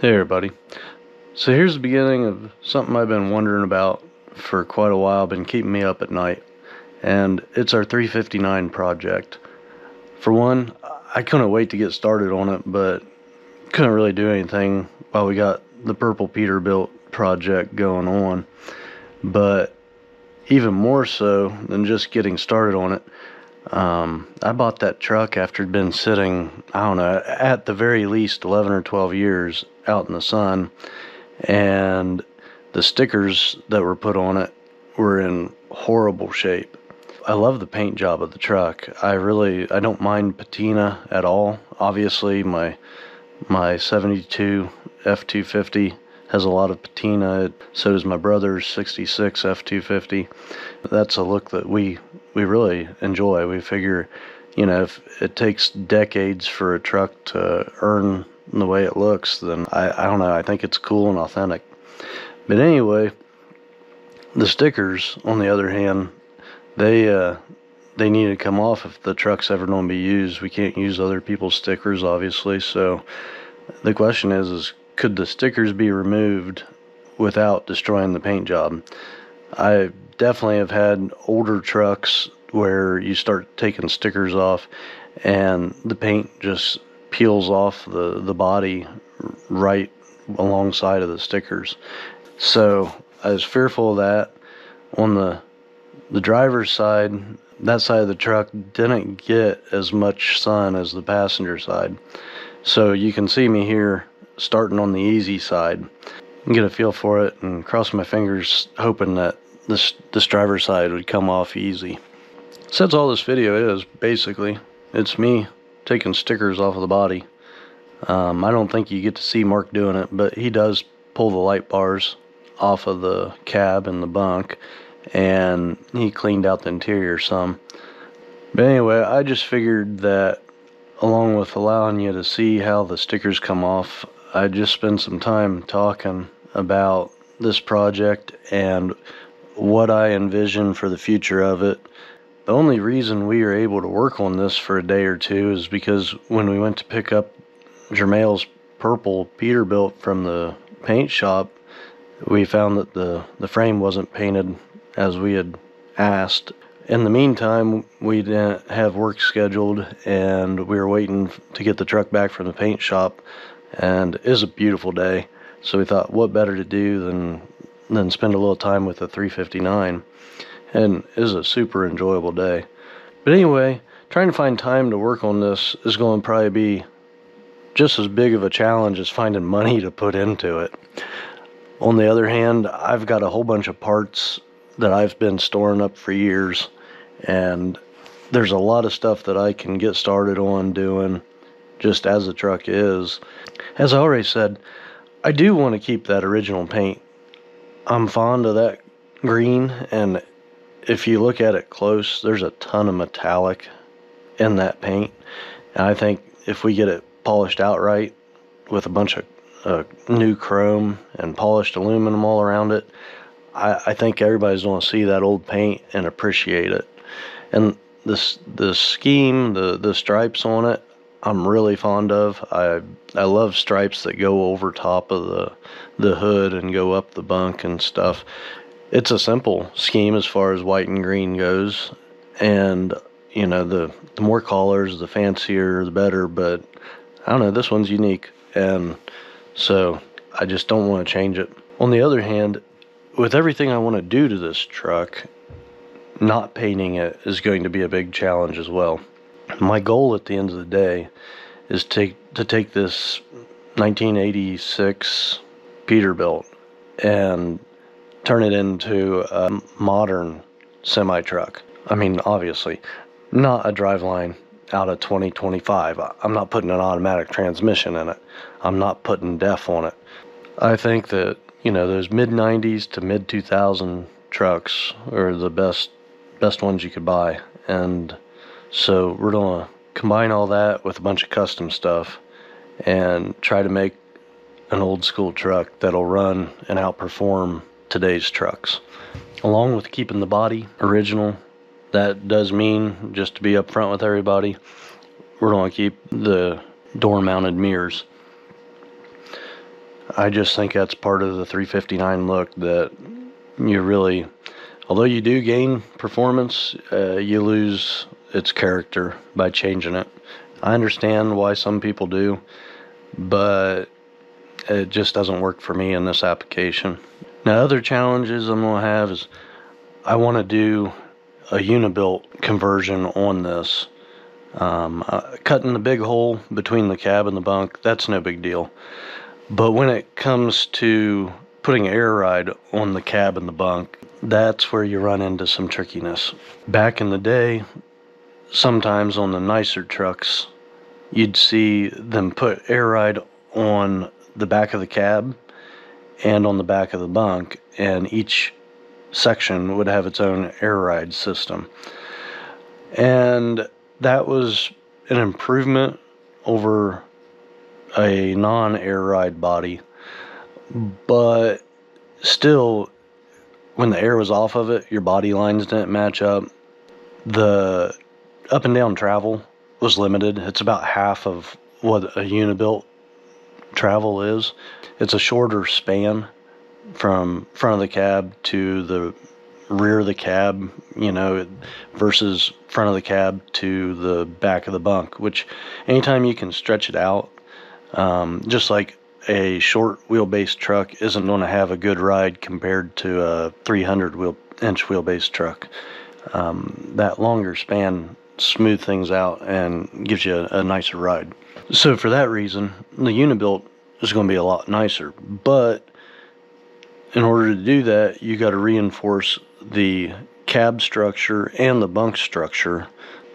Hey everybody. So here's the beginning of something I've been wondering about for quite a while, been keeping me up at night, and it's our 359 project. For one, I couldn't wait to get started on it, but couldn't really do anything while we got the purple Peterbilt project going on. But even more so than just getting started on it, I bought that truck after it'd been sitting, I don't know, at the very least 11 or 12 years out in the sun, and the stickers that were put on it were in horrible shape. I love the paint job of the truck. I don't mind patina at all. Obviously, my 72 F250 has a lot of patina. So does my brother's 66 F250. That's a look that we really enjoy. We figure, if it takes decades for a truck to earn the way it looks, then I don't know, I think it's cool and authentic. But anyway, the stickers, on the other hand, they need to come off if the truck's ever going to be used. We can't use other people's stickers, obviously. So the question is could the stickers be removed without destroying the paint job? I definitely have had older trucks where you start taking stickers off and the paint just peels off the body right alongside of the stickers. So I was fearful of that. On the driver's side, that side of the truck didn't get as much sun as the passenger side. So you can see me here starting on the easy side and get a feel for it and cross my fingers hoping that this driver's side would come off easy. So that's all this video is, basically. It's me taking stickers off of the body. I don't think you get to see Mark doing it, but he does pull the light bars off of the cab and the bunk, and he cleaned out the interior some. But anyway, I just figured that along with allowing you to see how the stickers come off, I'd just spend some time talking about this project and what I envision for the future of it. The only reason we were able to work on this for a day or two is because when we went to pick up Jermail's purple Peterbilt from the paint shop, we found that the frame wasn't painted as we had asked. In the meantime, we didn't have work scheduled, and we were waiting to get the truck back from the paint shop, and it was a beautiful day. So we thought, what better to do than spend a little time with the 359, and it was a super enjoyable day. But anyway, trying to find time to work on this is going to probably be just as big of a challenge as finding money to put into it. On the other hand, I've got a whole bunch of parts that I've been storing up for years, and there's a lot of stuff that I can get started on doing just as the truck is. As I already said, I do want to keep that original paint. I'm fond of that green, and if you look at it close, there's a ton of metallic in that paint, and I think if we get it polished outright with a bunch of new chrome and polished aluminum all around it, I think everybody's going to see that old paint and appreciate it. And the scheme, the stripes on it, I'm really fond of. I love stripes that go over top of the hood and go up the bunk and stuff. It's a simple scheme as far as white and green goes, and the more colors, the fancier, the better. But I don't know, this one's unique, and so I just don't want to change it. On the other hand, with everything I want to do to this truck, not painting it is going to be a big challenge as well. My goal at the end of the day is to take this 1986 Peterbilt and turn it into a modern semi-truck. I mean, obviously, not a driveline out of 2025. I'm not putting an automatic transmission in it. I'm not putting DEF on it. I think that, those mid-90s to mid-2000 trucks are the best ones you could buy. And so we're going to combine all that with a bunch of custom stuff and try to make an old school truck that'll run and outperform today's trucks. Along with keeping the body original, that does mean, just to be upfront with everybody, we're going to keep the door-mounted mirrors. I just think that's part of the 359 look, that you really, although you do gain performance, you lose its character by changing it. I understand why some people do, but it just doesn't work for me in this application. Now, other challenges I'm going to have is I want to do a Unibilt conversion on this. Cutting the big hole between the cab and the bunk, that's no big deal. But when it comes to putting air ride on the cab and the bunk, that's where you run into some trickiness. Back in the day, sometimes on the nicer trucks, you'd see them put air ride on the back of the cab and on the back of the bunk, and each section would have its own air ride system. And that was an improvement over a non-air ride body, but still, when the air was off of it, your body lines didn't match up. The up and down travel was limited. It's about half of what a Unibilt travel is. It's a shorter span from front of the cab to the rear of the cab, versus front of the cab to the back of the bunk, which anytime you can stretch it out, just like a short wheelbase truck isn't going to have a good ride compared to a 300-inch wheelbase truck. That longer span smooths things out and gives you a nicer ride. So for that reason, the Unibilt is going to be a lot nicer. But in order to do that, you got to reinforce the cab structure and the bunk structure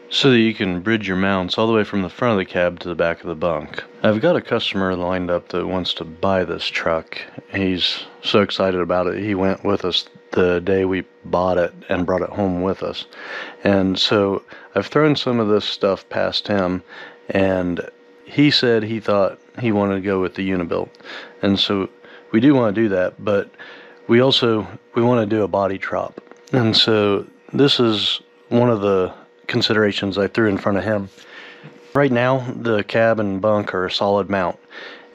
so that you can bridge your mounts all the way from the front of the cab to the back of the bunk. I've got a customer lined up that wants to buy this truck. He's so excited about it. He went with us the day we bought it and brought it home with us. And so I've thrown some of this stuff past him, and he said he thought he wanted to go with the Unibilt. And so we do want to do that, but we want to do a body drop. And so this is one of the considerations I threw in front of him. Right now, the cab and bunk are a solid mount,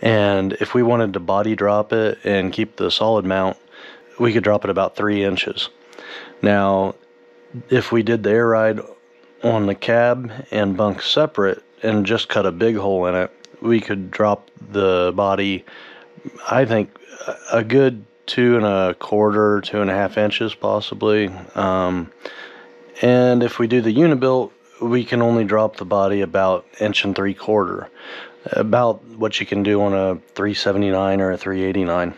and if we wanted to body drop it and keep the solid mount, we could drop it about 3 inches. Now, if we did the air ride on the cab and bunk separate and just cut a big hole in it, we could drop the body, I think, a good 2¼ 2½ inches possibly. And if we do the Unibilt, we can only drop the body about 1¾ inch, about what you can do on a 379 or a 389.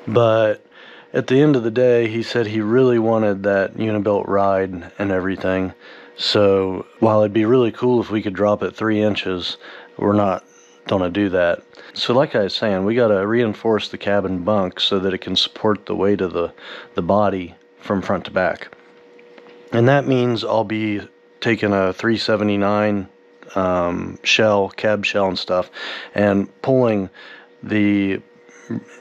But at the end of the day, he said he really wanted that Unibilt ride and everything. So while it'd be really cool if we could drop it 3 inches, we're not going to do that. So like I was saying, we got to reinforce the cab and bunk so that it can support the weight of the body from front to back. And that means I'll be taking a 379 cab shell and stuff, and pulling the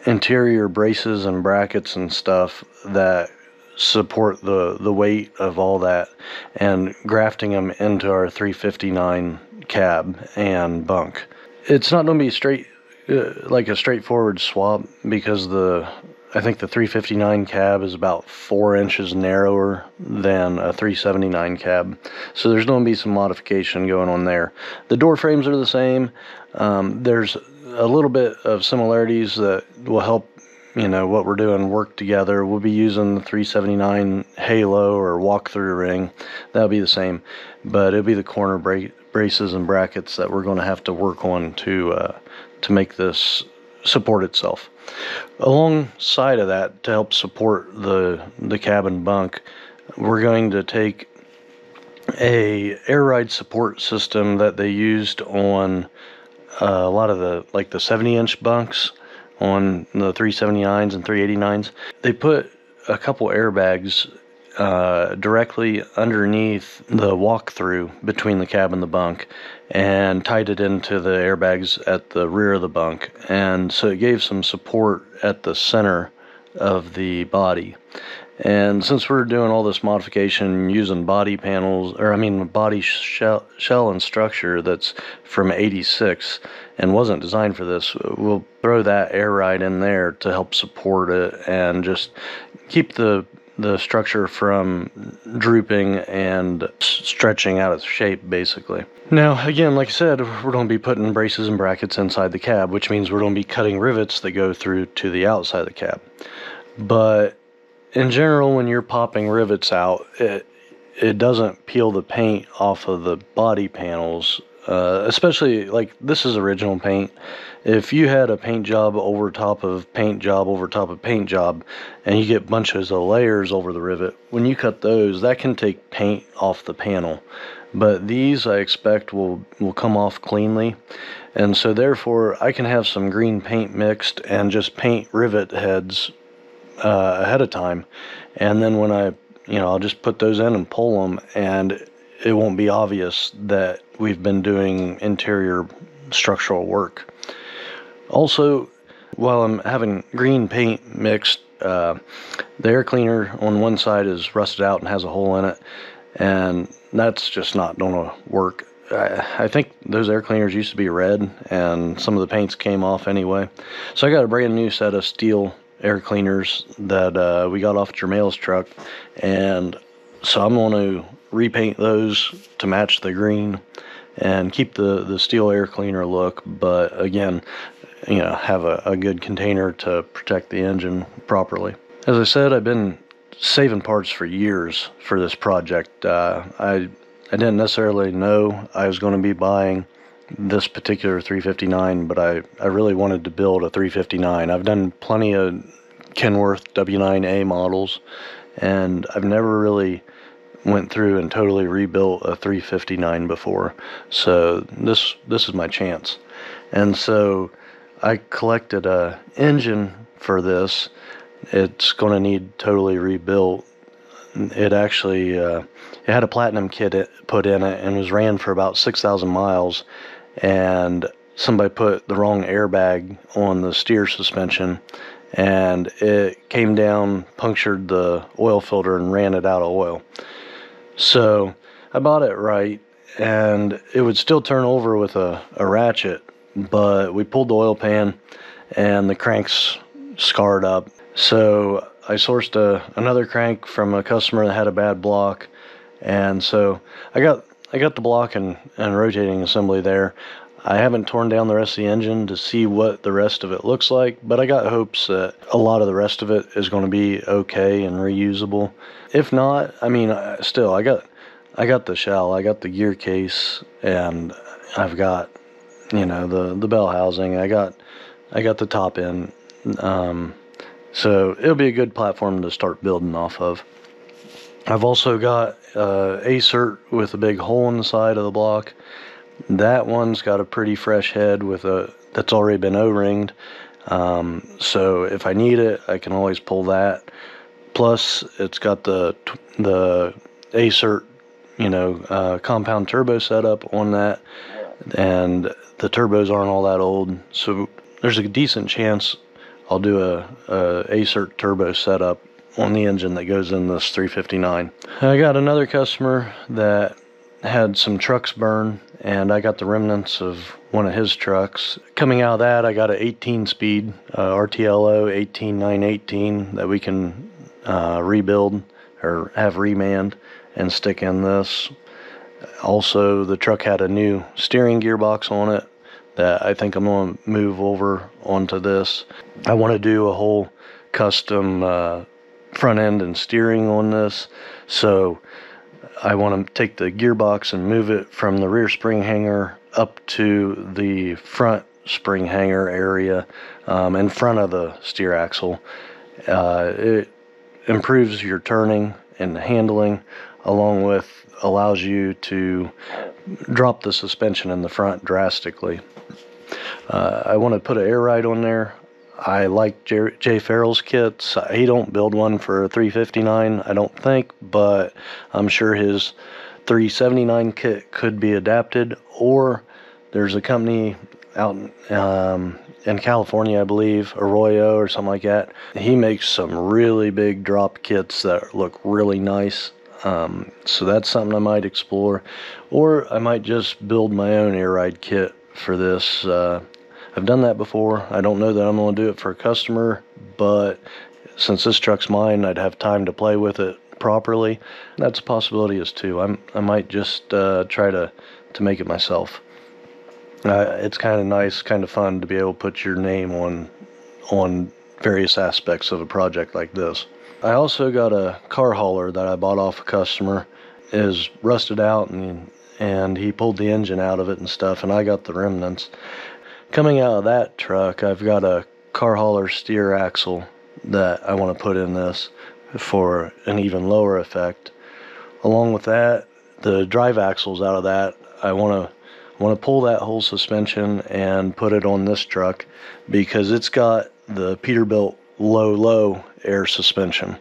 interior braces and brackets and stuff that support the weight of all that, and grafting them into our 359 cab and bunk. It's not going to be like a straightforward swap, because I think the 359 cab is about 4 inches narrower than a 379 cab. So there's going to be some modification going on there. The door frames are the same. There's a little bit of similarities that will help, what we're doing work together. We'll be using the 379 halo or walk-through ring. That'll be the same. But it'll be the corner braces and brackets that we're going to have to work on to make this support itself. Alongside of that, to help support the cab and bunk, we're going to take a air ride support system that they used on a lot of the 70-inch bunks on the 379s and 389s. They put a couple airbags directly underneath the walk-through between the cab and the bunk, and tied it into the airbags at the rear of the bunk. And so it gave some support at the center of the body. And since we're doing all this modification using body panels, body shell and structure that's from '86 and wasn't designed for this, we'll throw that air ride in there to help support it and just keep the structure from drooping and stretching out of shape, basically. Now, again, like I said, we're going to be putting braces and brackets inside the cab, which means we're going to be cutting rivets that go through to the outside of the cab. But in general, when you're popping rivets out, it doesn't peel the paint off of the body panels, especially like this is original paint. If you had a paint job over top of paint job over top of paint job, and you get bunches of layers over the rivet, when you cut those, that can take paint off the panel. But these, I expect, will come off cleanly, and so therefore I can have some green paint mixed and just paint rivet heads ahead of time, and then when I'll just put those in and pull them, and it won't be obvious that we've been doing interior structural work. Also, while I'm having green paint mixed, the air cleaner on one side is rusted out and has a hole in it, and that's just not going to work. I think those air cleaners used to be red, and some of the paints came off anyway. So I got a brand new set of steel air cleaners that we got off Jermail's truck, and so I'm going to repaint those to match the green and keep the steel air cleaner look, but again, have a good container to protect the engine properly. As I said, I've been saving parts for years for this project. I didn't necessarily know I was going to be buying this particular 359, but I really wanted to build a 359. I've done plenty of Kenworth W9A models, and I've never really went through and totally rebuilt a 359 before, so this is my chance. And so I collected a engine for this. It's going to need totally rebuilt. It actually it had a platinum kit put in it and was ran for about 6,000 miles, and somebody put the wrong airbag on the steer suspension, and it came down, punctured the oil filter, and ran it out of oil. So I bought it right, and it would still turn over with a ratchet, but we pulled the oil pan and the crank's scarred up. So I sourced another crank from a customer that had a bad block, and so I got the block and rotating assembly there. I haven't torn down the rest of the engine to see what the rest of it looks like, but I got hopes that a lot of the rest of it is going to be okay and reusable. If not, still I got the shell, I got the gear case, and I've got the bell housing. I got the top end. So it'll be a good platform to start building off of. I've also got A-cert with a big hole in the side of the block. That one's got a pretty fresh head that's already been O-ringed. So if I need it, I can always pull that. Plus, it's got the A-cert, compound turbo setup on that, and the turbos aren't all that old. So there's a decent chance I'll do a A-cert turbo setup on the engine that goes in this 359. I got another customer that had some trucks burn, and I got the remnants of one of his trucks. Coming out of that, I got an 18-speed RTLO 18918 that we can rebuild or have remanned and stick in this. Also, the truck had a new steering gearbox on it that I think I'm going to move over onto this. I want to do a whole custom front end and steering on this, so I want to take the gearbox and move it from the rear spring hanger up to the front spring hanger area in front of the steer axle. It improves your turning and handling, along with allows you to drop the suspension in the front drastically. I want to put an air ride on there. I like Jay Farrell's kits. He don't build one for a 359, I don't think, but I'm sure his 379 kit could be adapted, or there's a company out in California, I believe, Arroyo or something like that. He makes some really big drop kits that look really nice. So that's something I might explore, or I might just build my own air ride kit for this. I've done that before. I don't know that I'm going to do it for a customer, but since this truck's mine, I'd have time to play with it properly. That's a possibility as too. I might just try to make it myself. It's kind of nice, kind of fun to be able to put your name on various aspects of a project like this. I also got a car hauler that I bought off a customer. It is rusted out, and he pulled the engine out of it and stuff, and I got the remnants. Coming out of that truck, I've got a car hauler steer axle that I want to put in this for an even lower effect. Along with that, the drive axles out of that, I want to pull that whole suspension and put it on this truck because it's got the Peterbilt low air suspension.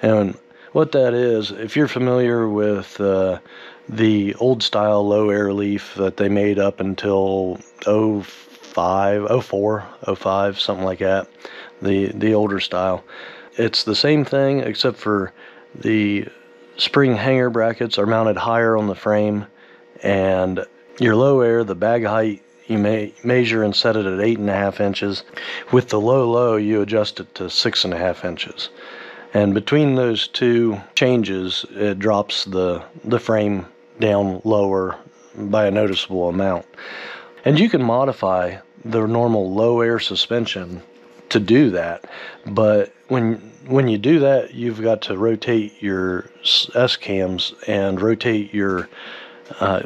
And what that is, if you're familiar with the old style low air leaf that they made up until 04, something like that, the older style, it's the same thing except for the spring hanger brackets are mounted higher on the frame, and your low air, the bag height, you may measure and set it at 8.5 inches. With the low, you adjust it to 6.5 inches. And between those two changes, it drops the frame down lower by a noticeable amount. And you can modify the normal low air suspension to do that, but when you do that, you've got to rotate your S-cams and rotate your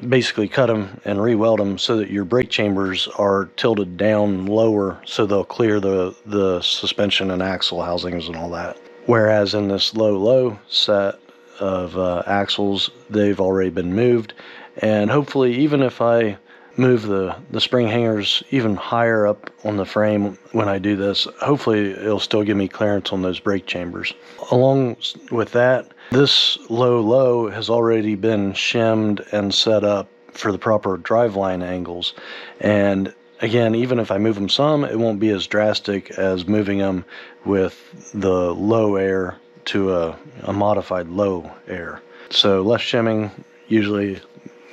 basically cut them and re-weld them so that your brake chambers are tilted down lower so they'll clear the suspension and axle housings and all that. Whereas in this low set of axles, they've already been moved, and hopefully even if I move the spring hangers even higher up on the frame when I do this, hopefully it'll still give me clearance on those brake chambers. Along with that, this low has already been shimmed and set up for the proper driveline angles. And again, even if I move them some, it won't be as drastic as moving them with the low air to a modified low air. So less shimming usually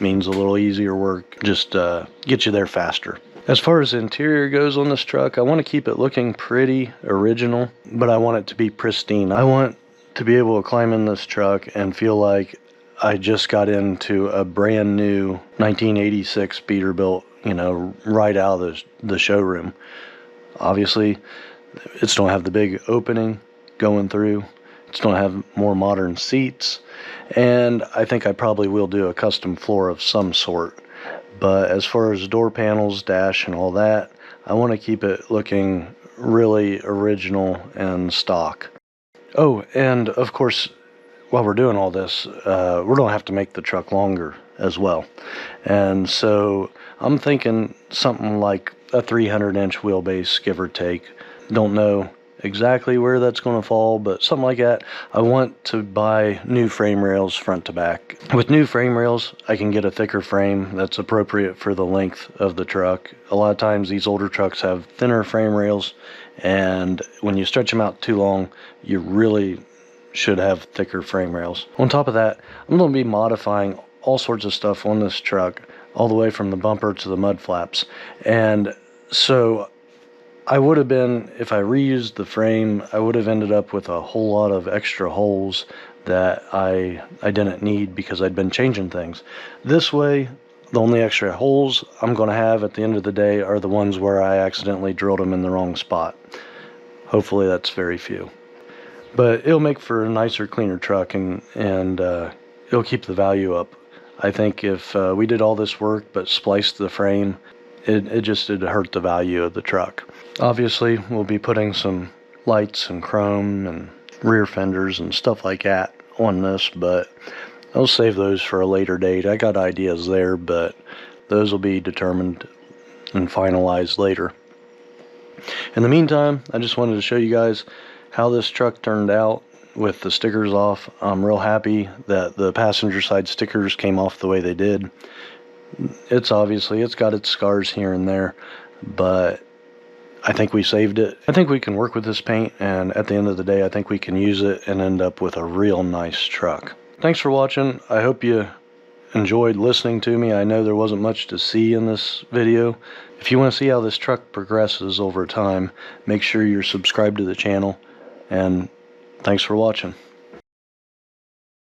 means a little easier work, just get you there faster. As far as the interior goes on this truck, I want to keep it looking pretty original, but I want it to be pristine. I want to be able to climb in this truck and feel like I just got into a brand new 1986 Peterbilt, right out of the showroom. Obviously, it's don't have the big opening going through. It's don't have more modern seats. And I think I probably will do a custom floor of some sort. But as far as door panels, dash, and all that, I want to keep it looking really original and stock. Oh, and of course, while we're doing all this, we're going to have to make the truck longer as well. And so I'm thinking something like a 300-inch wheelbase, give or take. Don't know exactly where that's going to fall, but something like that. I want to buy new frame rails front to back. With new frame rails, I can get a thicker frame that's appropriate for the length of the truck. A lot of times these older trucks have thinner frame rails, and when you stretch them out too long, you really should have thicker frame rails. On top of that, I'm going to be modifying all sorts of stuff on this truck, all the way from the bumper to the mud flaps. And so I would have been, if I reused the frame, I would have ended up with a whole lot of extra holes that I didn't need because I'd been changing things. This way, the only extra holes I'm going to have at the end of the day are the ones where I accidentally drilled them in the wrong spot. Hopefully that's very few. But it'll make for a nicer, cleaner truck, and it'll keep the value up. I think if we did all this work but spliced the frame, it just would hurt the value of the truck. Obviously, we'll be putting some lights and chrome and rear fenders and stuff like that on this, but I'll save those for a later date. I got ideas there, but those will be determined and finalized later. In the meantime, I just wanted to show you guys how this truck turned out with the stickers off. I'm real happy that the passenger side stickers came off the way they did. It's got its scars here and there, but I think we saved it. I think we can work with this paint, and at the end of the day, I think we can use it and end up with a real nice truck. Thanks for watching. I hope you enjoyed listening to me. I know there wasn't much to see in this video. If you want to see how this truck progresses over time, make sure you're subscribed to the channel, and thanks for watching.